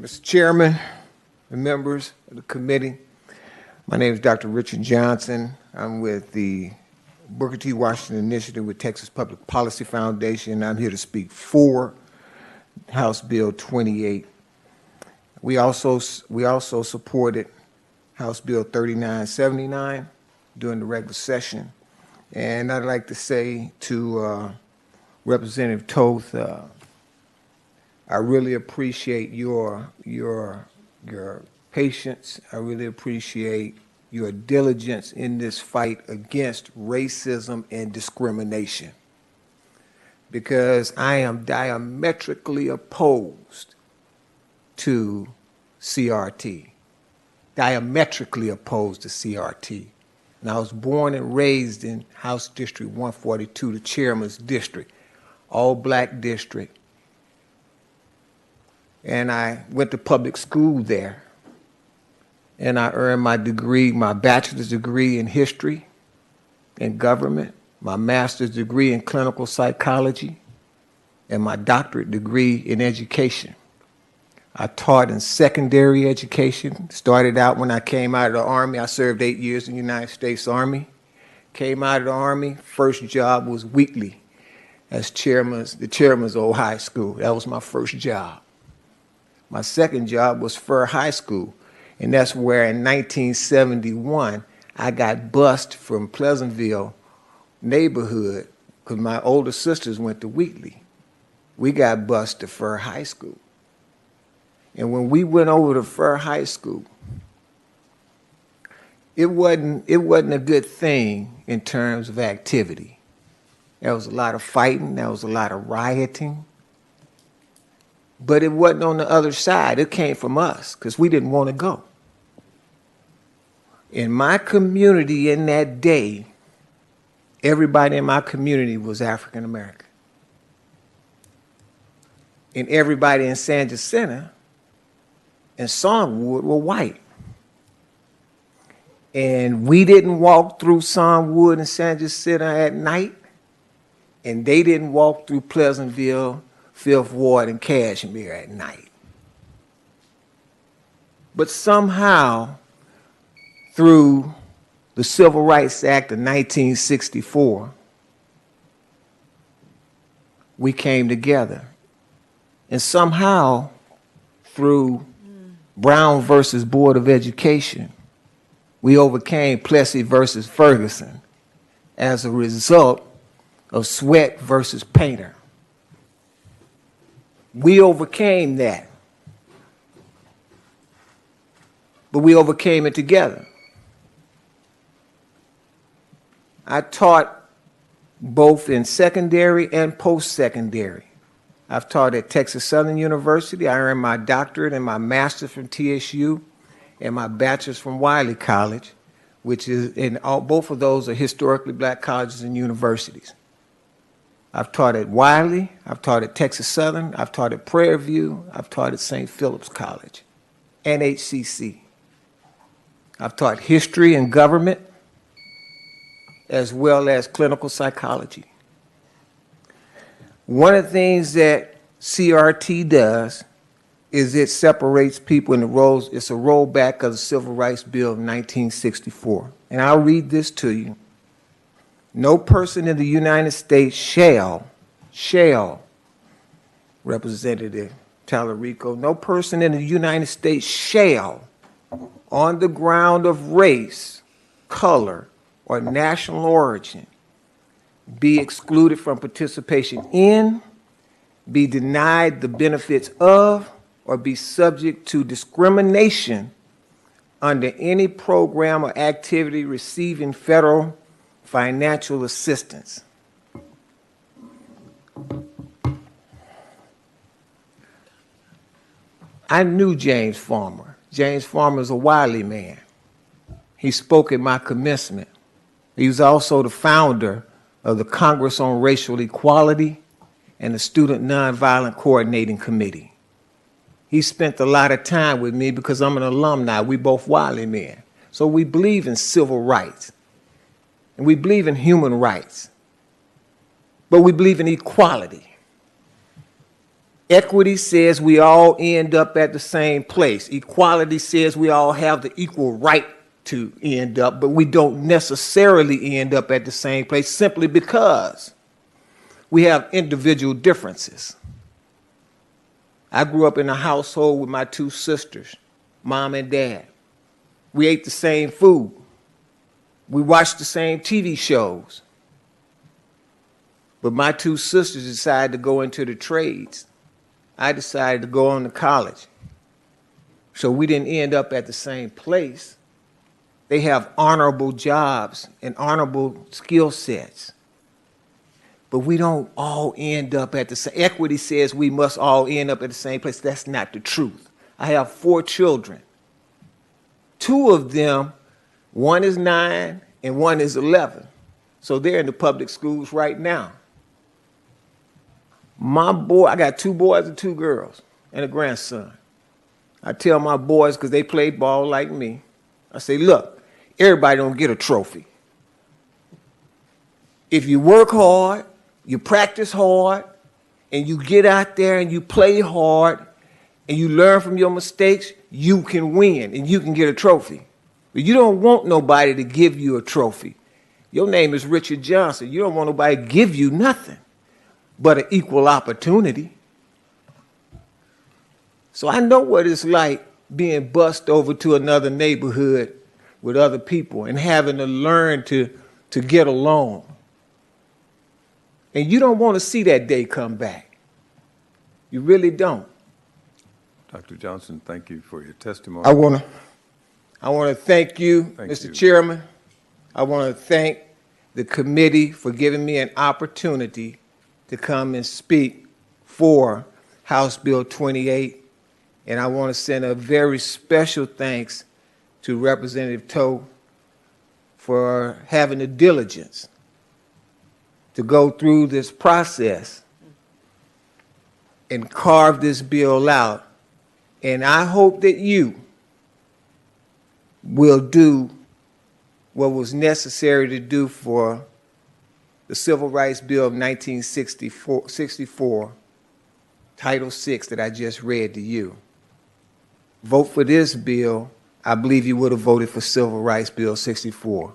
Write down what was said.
Mr. Chairman, the members of the committee, my name is Dr. Richard Johnson. I'm with the Booker T. Washington Initiative with Texas Public Policy Foundation. I'm here to speak for House Bill 28. We also supported House Bill 3979 during the regular session. And I'd like to say to Representative Toth, I really appreciate your patience. I really appreciate your diligence in this fight against racism and discrimination, because I am diametrically opposed to CRT. Diametrically opposed to CRT. And I was born and raised in House District 142, the chairman's district, all black district. And I went to public school there. And I earned my degree, my bachelor's degree in history and government, my master's degree in clinical psychology, and my doctorate degree in education. I taught in secondary education. Started out when I came out of the Army. I served 8 years in the United States Army. Came out of the Army, first job was weekly as the chairman's old high school. That was my first job. My second job was Fur High School, and that's where in 1971 I got bused from Pleasantville neighborhood because my older sisters went to Wheatley. We got bused to Fur High School. And when we went over to Fur High School, it wasn't a good thing in terms of activity. There was a lot of fighting, there was a lot of rioting. But it wasn't on the other side. It came from us because we didn't want to go. In my community in that day, everybody in my community was African American. And everybody in San Jacinto and Songwood were white. And we didn't walk through Songwood and San Jacinto at night, and they didn't walk through Pleasantville, Fifth Ward, and Cashmere at night. But somehow, through the Civil Rights Act of 1964, we came together. And somehow, through Brown versus Board of Education, we overcame Plessy versus Ferguson as a result of Sweat versus Painter. We overcame that. But we overcame it together. I taught both in secondary and post-secondary. I've taught at Texas Southern University. I earned my doctorate and my master's from TSU and my bachelor's from Wiley College, which is, both of those are historically black colleges and universities. I've taught at Wiley, I've taught at Texas Southern, I've taught at Prairie View, I've taught at St. Philip's College and HCC. I've taught history and government as well as clinical psychology. One of the things that CRT does is it separates people into roles. It's a rollback of the Civil Rights Bill of 1964. And I'll read this to you. No person in the United States shall, Representative Tallarico, no person in the United States shall, on the ground of race, color, or national origin, be excluded from participation in, be denied the benefits of, or be subject to discrimination under any program or activity receiving federal financial assistance. I knew James Farmer. James Farmer is a Wiley man. He spoke at my commencement. He was also the founder of the Congress on Racial Equality and the Student Nonviolent Coordinating Committee. He spent a lot of time with me because I'm an alumni. We both Wiley men. So we believe in civil rights. And we believe in human rights. But we believe in equality. Equity says we all end up at the same place. Equality says we all have the equal right to end up, but we don't necessarily end up at the same place simply because we have individual differences. I grew up in a household with my two sisters, mom and dad. We ate the same food. We watched the same TV shows. But my two sisters decided to go into the trades. I decided to go on to college. So we didn't end up at the same place. They have honorable jobs and honorable skill sets. But we don't all end up at the same. Equity says we must all end up at the same place. That's not the truth. I have 4 children. 2 of them, one is 9 and one is 11. So they're in the public schools right now. My boy, I got 2 boys and 2 girls and a grandson. I tell my boys, because they play ball like me, I say, look, everybody don't get a trophy. If you work hard, you practice hard, and you get out there and you play hard, and you learn from your mistakes, you can win and you can get a trophy. But you don't want nobody to give you a trophy. Your name is Richard Johnson. You don't want nobody to give you nothing but an equal opportunity. So I know what it's like being bussed over to another neighborhood with other people and having to learn to get along. And you don't want to see that day come back. You really don't. Dr. Johnson, thank you for your testimony. I want to thank you, Mr. Chairman. I want to thank the committee for giving me an opportunity to come and speak for House Bill 28. And I want to send a very special thanks to Representative Toe for having the diligence to go through this process and carve this bill out. And I hope that you will do what was necessary to do for the Civil Rights Bill of 1964, Title VI that I just read to you. Vote for this bill. I believe you would have voted for Civil Rights Bill 64.